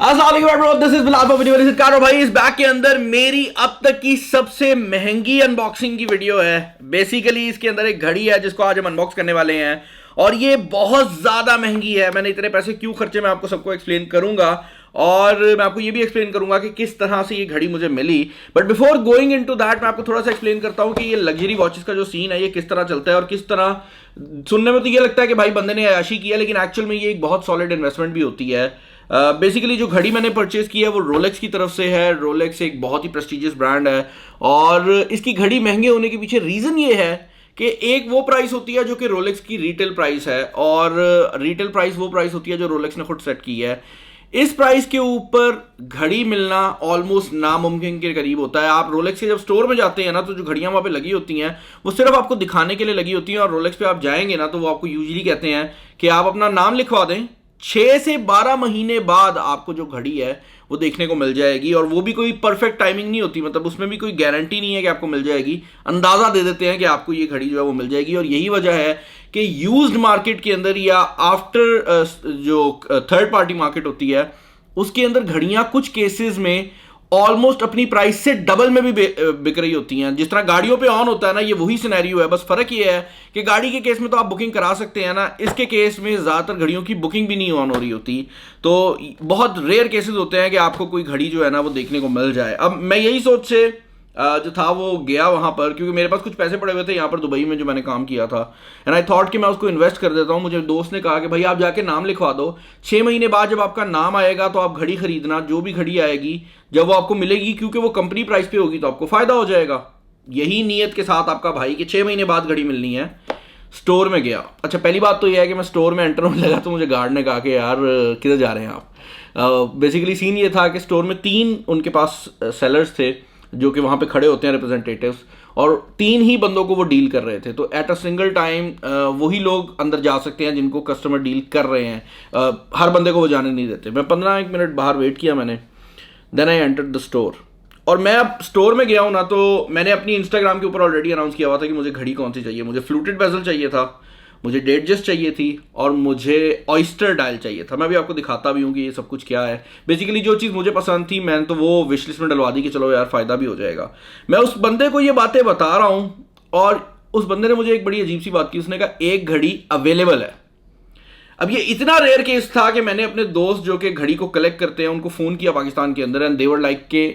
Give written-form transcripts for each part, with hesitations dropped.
This is Bilal video कारो भाई। इस बैग के अंदर मेरी अब तक की सबसे महंगी अनबॉक्सिंग की वीडियो है। बेसिकली इसके अंदर एक घड़ी है जिसको आज हम अनबॉक्स करने वाले हैं और ये बहुत ज्यादा महंगी है। मैंने इतने पैसे क्यों खर्चे, मैं आपको सबको एक्सप्लेन करूंगा और मैं आपको ये भी एक्सप्लेन करूंगा कि किस तरह से ये घड़ी मुझे मिली। But before going into that मैं आपको थोड़ा सा एक्सप्लेन करता हूं कि ये लग्जरी वॉचेस का जो सीन है ये किस तरह चलता है और किस तरह। सुनने में तो ये लगता है कि भाई बंदे ने अयाशी किया, लेकिन एक्चुअल में ये एक बहुत सॉलिड इन्वेस्टमेंट भी होती है। बेसिकली जो घड़ी मैंने परचेज की है वो रोलेक्स की तरफ से है। रोलेक्स एक बहुत ही प्रेस्टिजियस ब्रांड है और इसकी घड़ी महंगे होने के पीछे रीजन ये है कि एक वो प्राइस होती है जो कि रोलेक्स की रिटेल प्राइस है और रिटेल प्राइस वो प्राइस होती है जो रोलेक्स ने खुद सेट की है। इस प्राइस के ऊपर घड़ी मिलना ऑलमोस्ट नामुमकिन के करीब होता है। आप रोलेक्स के जब स्टोर में जाते हैं ना तो जो घड़ियां वहां पे लगी होती हैं वो सिर्फ आपको दिखाने के लिए लगी होती हैं और रोलेक्स पे आप जाएंगे ना तो वो आपको यूजुअली कहते हैं कि आप अपना नाम लिखवा दें, 6 से 12 महीने बाद आपको जो घड़ी है वो देखने को मिल जाएगी। और वो भी कोई परफेक्ट टाइमिंग नहीं होती, मतलब उसमें भी कोई गारंटी नहीं है कि आपको मिल जाएगी। अंदाजा दे देते हैं कि आपको ये घड़ी जो है वो मिल जाएगी और यही वजह है कि यूज्ड मार्केट के अंदर या आफ्टर जो थर्ड पार्टी मार्केट होती है उसके अंदर घड़ियां कुछ केसेस में ऑलमोस्ट अपनी प्राइस से डबल में भी बिक रही होती हैं। जिस तरह गाड़ियों पे ऑन होता है ना, ये वही सिनेरियो है। बस फर्क ये है कि गाड़ी के केस में तो आप बुकिंग करा सकते हैं ना, इसके केस में ज्यादातर घड़ियों की बुकिंग भी नहीं ऑन हो रही होती। तो बहुत रेयर केसेस होते हैं कि आपको कोई घड़ी जो है ना वो देखने को मिल जाए। अब मैं यही सोच से जो था वो गया वहां पर, क्योंकि मेरे पास कुछ पैसे पड़े हुए थे यहाँ पर दुबई में जो मैंने काम किया था एंड आई थॉट कि मैं उसको इन्वेस्ट कर देता हूँ। मुझे दोस्त ने कहा कि भाई आप जाके नाम लिखवा दो, 6 महीने बाद जब आपका नाम आएगा तो आप घड़ी खरीदना, जो भी घड़ी आएगी जब वो आपको मिलेगी क्योंकि वो कंपनी प्राइस पे होगी तो आपको फायदा हो जाएगा। यही नीयत के साथ आपका भाई कि 6 महीने बाद घड़ी मिलनी है, स्टोर में गया। अच्छा, पहली बात तो यह है कि मैं स्टोर में एंटर होने लगा तो मुझे गार्ड ने कहा कि यार किधर जा रहे हैं आप। बेसिकली सीन ये था कि स्टोर में 3 उनके पास सेलर्स थे जो कि वहाँ पे खड़े होते हैं रिप्रेजेंटेटिव्स, और 3 ही बंदों को वो डील कर रहे थे। तो एट अ सिंगल टाइम वही लोग अंदर जा सकते हैं जिनको कस्टमर डील कर रहे हैं। हर बंदे को वो जाने नहीं देते। मैं 15 मिनट बाहर वेट किया मैंने, then I entered the store. और मैं अब स्टोर में गया हूँ ना तो मैंने अपनी इंस्टाग्राम के ऊपर ऑलरेडी अनाउंस किया हुआ था कि मुझे घड़ी कौन सी चाहिए। मुझे फ्लूटेड बेजल चाहिए था, मुझे डेटजेस्ट चाहिए थी और मुझे ऑयस्टर डायल चाहिए था। मैं भी आपको दिखाता भी हूँ कि ये सब कुछ क्या है। बेसिकली जो चीज़ मुझे पसंद थी मैंने तो वो विश लिस्ट में डलवा दी कि चलो यार फ़ायदा भी हो जाएगा। मैं उस बंदे को ये बातें बता रहा हूँ और उस बंदे ने मुझे एक बड़ी अजीब सी बात की। उसने कहा एक घड़ी अवेलेबल है। अब ये इतना रेयर केस था कि मैंने अपने दोस्त जो कि घड़ी को कलेक्ट करते हैं उनको फ़ोन किया पाकिस्तान के अंदर एंड दे वर लाइक के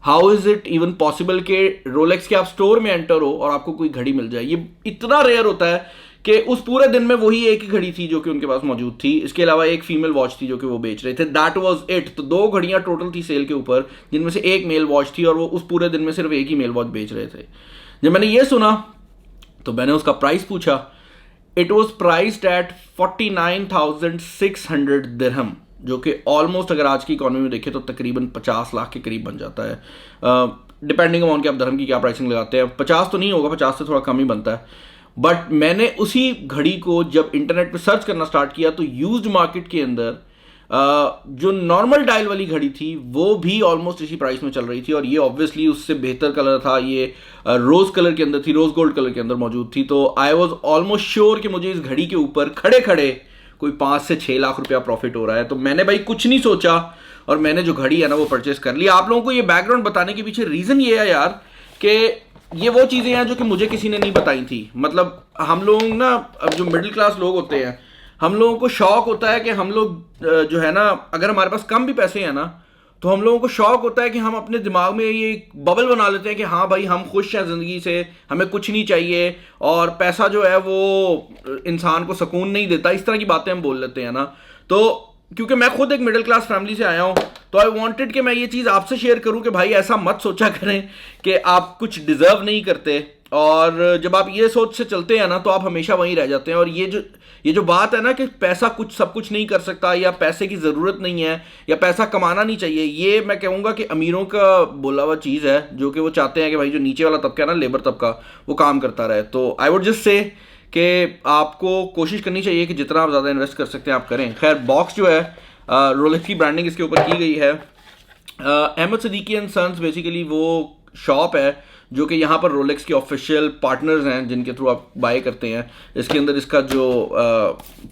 how is it even possible के रोलेक्स के आप स्टोर में एंटर हो और आपको कोई घड़ी मिल जाए। ये इतना रेयर होता है कि उस पूरे दिन में वही एक ही घड़ी थी जो कि उनके पास मौजूद थी। इसके अलावा एक फीमेल वॉच थी जो कि वो बेच रहे थे, दैट वाज इट। तो 2 घड़ियां टोटल थी सेल के ऊपर, जिनमें से एक मेल वॉच थी और वो उस पूरे दिन में सिर्फ एक ही मेल वॉच बेच रहे थे। जब मैंने ये सुना तो मैंने उसका प्राइस पूछा। इट वॉज प्राइस्ड एट 49,600 दिरहम, जो कि ऑलमोस्ट अगर आज की इकॉनमी में देखें तो तकरीबन 50 लाख के करीब बन जाता है, डिपेंडिंग ऑन कि आप दिरहम की क्या प्राइसिंग लगाते हैं। 50 तो नहीं होगा, 50 से थोड़ा कम ही बनता है। बट मैंने उसी घड़ी को जब इंटरनेट पे सर्च करना स्टार्ट किया तो यूज्ड मार्केट के अंदर जो नॉर्मल डायल वाली घड़ी थी वो भी ऑलमोस्ट इसी प्राइस में चल रही थी और ये ऑब्वियसली उससे बेहतर कलर था। ये रोज कलर के अंदर थी, रोज गोल्ड कलर के अंदर मौजूद थी। तो आई वॉज ऑलमोस्ट श्योर कि मुझे इस घड़ी के ऊपर खड़े खड़े कोई 5 से 6 लाख रुपया प्रॉफिट हो रहा है। तो मैंने भाई कुछ नहीं सोचा और मैंने जो घड़ी है ना वो परचेस कर लिया। आप लोगों को ये बैकग्राउंड बताने के पीछे रीजन ये है यार कि ये वो चीज़ें हैं जो कि मुझे किसी ने नहीं बताई थी। मतलब हम लोग ना, अब जो मिडिल क्लास लोग होते हैं, हम लोगों को शौक होता है कि हम लोग जो है ना, अगर हमारे पास कम भी पैसे हैं ना तो हम लोगों को शौक होता है कि हम अपने दिमाग में ये बबल बना लेते हैं कि हाँ भाई हम खुश हैं ज़िंदगी से, हमें कुछ नहीं चाहिए और पैसा जो है वो इंसान को सुकून नहीं देता। इस तरह की बातें हम बोल लेते हैं ना। तो क्योंकि मैं खुद एक मिडिल क्लास फैमिली से आया हूँ तो आई वांटेड कि मैं ये चीज़ आपसे शेयर करूँ कि भाई ऐसा मत सोचा करें कि आप कुछ डिजर्व नहीं करते। और जब आप ये सोच से चलते हैं ना तो आप हमेशा वहीं रह जाते हैं। और ये जो बात है ना कि पैसा कुछ सब कुछ नहीं कर सकता या पैसे की ज़रूरत नहीं है या पैसा कमाना नहीं चाहिए, ये मैं कहूँगा कि अमीरों का बोला हुआ चीज़ है जो कि वो चाहते हैं कि भाई जो नीचे वाला तबका है ना, लेबर तबका, वो काम करता रहे। तो आई वुड जस्ट से कि आपको कोशिश करनी चाहिए कि जितना आप ज़्यादा इन्वेस्ट कर सकते हैं आप करें। खैर, बॉक्स जो है रोलेक्स की ब्रांडिंग इसके ऊपर की गई है। Ahmed Siddiqui and sons basically वो शॉप है जो कि यहाँ पर रोलेक्स के ऑफिशियल पार्टनर्स हैं जिनके थ्रू आप बाय करते हैं। इसके अंदर इसका जो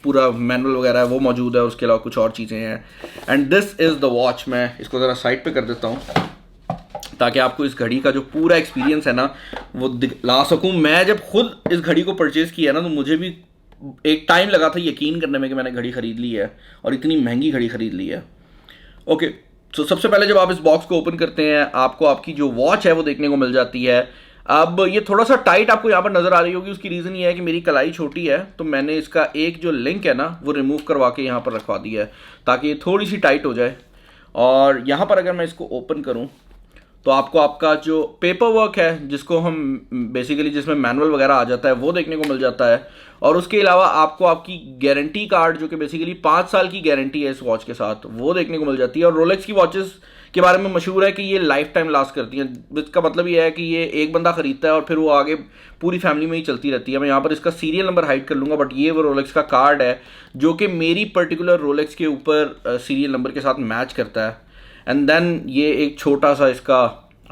पूरा मैनुअल वगैरह है वो मौजूद है, और उसके अलावा कुछ और चीज़ें हैं। And this is the watch. मैं इसको ज़रा साइड पे कर देता हूँ ताकि आपको इस घड़ी का जो पूरा एक्सपीरियंस है ना वो दिला सकूँ। मैं जब खुद इस घड़ी को परचेज़ किया ना तो मुझे भी एक टाइम लगा था यकीन करने में कि मैंने घड़ी ख़रीद ली है, और इतनी महंगी घड़ी ख़रीद ली है। ओके, तो सबसे पहले जब आप इस बॉक्स को ओपन करते हैं आपको आपकी जो वॉच है वो देखने को मिल जाती है। अब ये थोड़ा सा टाइट आपको यहाँ पर नज़र आ रही होगी, उसकी रीज़न ये है कि मेरी कलाई छोटी है, तो मैंने इसका एक जो लिंक है ना वो रिमूव करवा के यहाँ पर रखवा दिया है ताकि ये थोड़ी सी टाइट हो जाए। और यहाँ पर अगर मैं इसको ओपन करूँ तो आपको आपका जो पेपर वर्क है जिसको हम बेसिकली जिसमें मैनुअल वगैरह आ जाता है वो देखने को मिल जाता है। और उसके अलावा आपको आपकी गारंटी कार्ड जो कि बेसिकली 5 साल की गारंटी है इस वॉच के साथ वो देखने को मिल जाती है। और रोलेक्स की वॉचेस के बारे में मशहूर है कि ये लाइफ टाइम लास्ट करती हैं। इसका मतलब ये है कि ये एक बंदा खरीदता है और फिर वो आगे पूरी फैमिली में ही चलती रहती है। मैं यहाँ पर इसका सीरियल नंबर हाइड कर लूँगा, बट ये वो रोलेक्स का कार्ड है जो कि मेरी पर्टिकुलर रोलेक्स के ऊपर सीरियल नंबर के साथ मैच करता है। एंड देन ये एक छोटा सा इसका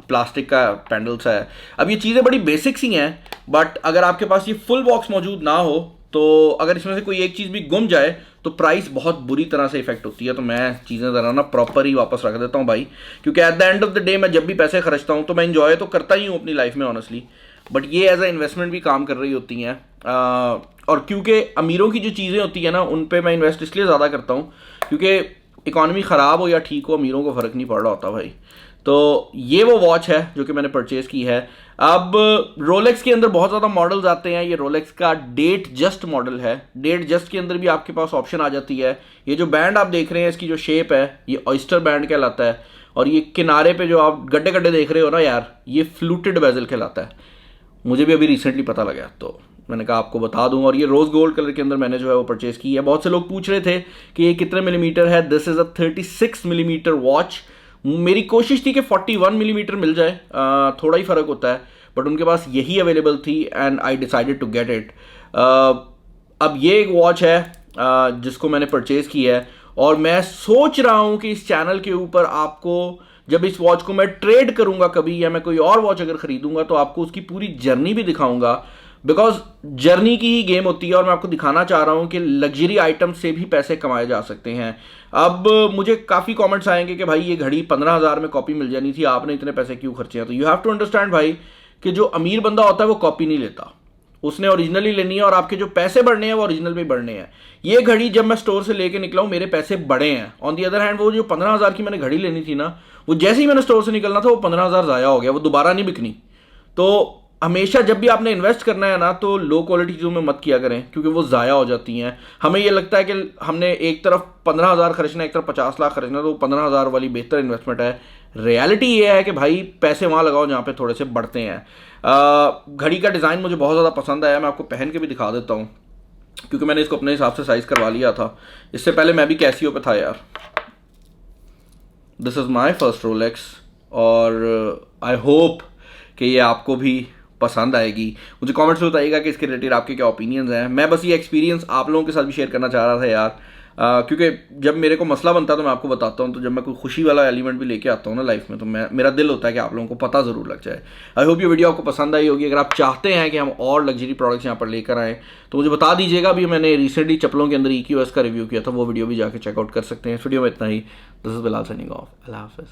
प्लास्टिक का पैंडल्स है। अब ये चीज़ें बड़ी बेसिक सी हैं, बट अगर आपके पास ये फुल बॉक्स मौजूद ना हो तो अगर इसमें से कोई एक चीज़ भी गुम जाए तो प्राइस बहुत बुरी तरह से इफेक्ट होती है। तो मैं चीज़ें ज़रा ना प्रॉपर ही वापस रख देता हूँ भाई, क्योंकि at the end of the day मैं जब भी पैसे खर्चता हूँ तो मैं इन्जॉय तो करता ही हूँ अपनी लाइफ में ऑनेस्टली, बट ये एज अ इन्वेस्टमेंट भी काम कर रही होती हैं। और क्योंकि अमीरों की जो चीज़ें होती हैं ना उन पर मैं इन्वेस्ट इसलिए ज़्यादा करता हूँ क्योंकि इकॉनमी ख़राब हो या ठीक हो अमीरों को फ़र्क नहीं पड़ रहा होता भाई। तो ये वो वॉच है जो कि मैंने परचेज़ की है। अब रोलेक्स के अंदर बहुत ज़्यादा मॉडल्स आते हैं, ये रोलेक्स का डेट जस्ट मॉडल है। डेट जस्ट के अंदर भी आपके पास ऑप्शन आ जाती है। ये जो बैंड आप देख रहे हैं इसकी जो शेप है ये ऑयस्टर बैंड कहलाता है, और ये किनारे पे जो आप गड्ढे गड्ढे देख रहे हो ना यार ये फ्लूटेड बेजल कहलाता है। मुझे भी अभी रिसेंटली पता लगा तो मैंने कहा आपको बता दूं। और ये रोज़ गोल्ड कलर के अंदर मैंने जो है वो परचेज़ की है। बहुत से लोग पूछ रहे थे कि ये कितने मिलीमीटर है। This is a 36 millimetre watch. मेरी कोशिश थी कि 41 मिलीमीटर मिल जाए, थोड़ा ही फ़र्क होता है, बट उनके पास यही अवेलेबल थी and I decided to get it. अब ये एक वॉच है जिसको मैंने परचेज़ की है, और मैं सोच रहा हूँ कि इस चैनल के ऊपर आपको जब इस वॉच को मैं ट्रेड करूँगा कभी या मैं कोई और वॉच अगर ख़रीदूँगा तो आपको उसकी पूरी जर्नी भी दिखाऊँगा, बिकॉज जर्नी की ही गेम होती है। और मैं आपको दिखाना चाह रहा हूँ कि लग्जरी आइटम से भी पैसे कमाए जा सकते हैं। अब मुझे काफ़ी कमेंट्स आएंगे कि भाई ये घड़ी 15,000 में कॉपी मिल जानी थी, आपने इतने पैसे क्यों खर्चे हैं। तो यू हैव टू अंडरस्टैंड भाई कि जो अमीर बंदा होता है वो कॉपी नहीं लेता, उसने ओरिजिनली लेनी है, और आपके जो पैसे बढ़ने हैं वो ओरिजिनल में बढ़ने हैं। ये घड़ी जब मैं स्टोर से लेके निकला हूँ मेरे पैसे बढ़े हैं। ऑन दी अदर हैंड वो जो 15,000 की मैंने घड़ी लेनी थी ना वो जैसे ही मैंने स्टोर से निकलना था वो 15,000 ज़ाया हो गया, वो दोबारा नहीं बिकनी। तो हमेशा जब भी आपने इन्वेस्ट करना है ना तो लो क्वालिटी चीज़ों में मत किया करें क्योंकि वो ज़ाया हो जाती हैं। हमें ये लगता है कि हमने एक तरफ 15,000 खर्चना है एक तरफ 50 लाख खर्चना, तो 15,000 वाली बेहतर इन्वेस्टमेंट है। रियलिटी ये है कि भाई पैसे वहाँ लगाओ जहाँ पे थोड़े से बढ़ते हैं। घड़ी का डिज़ाइन मुझे बहुत ज़्यादा पसंद आया, मैं आपको पहन के भी दिखा देता हूँ क्योंकि मैंने इसको अपने हिसाब से साइज़ करवा लिया था। इससे पहले मैं भी कैसियो पे था यार। This is my first Rolex, और आई होप कि ये आपको भी पसंद आएगी। मुझे कमेंट्स में बताइएगा कि इसके रिलेटेड आपके क्या ओपिनियंस हैं। मैं बस ये एक्सपीरियंस आप लोगों के साथ भी शेयर करना चाह रहा था यार, क्योंकि जब मेरे को मसला बनता है तो मैं आपको बताता हूँ। तो जब मैं कोई खुशी वाला एलिमेंट भी लेके आता हूँ ना लाइफ में तो मेरा दिल होता है कि आप लोगों को पता ज़रूर लग जाए। आई होप ये वीडियो आपको पसंद आई होगी। अगर आप चाहते हैं कि हम और लग्जरी प्रोडक्ट्स यहाँ पर लेकर आएँ तो मुझे बता दीजिएगा। अभी मैंने रिसेंटली चप्पलों के अंदर EQS का रिव्यू किया था, वो वीडियो भी जाकर चेकआउट कर सकते हैं। इस वीडियो में इतना ही। This is Bilal signing off. Allah हाफ़िज़।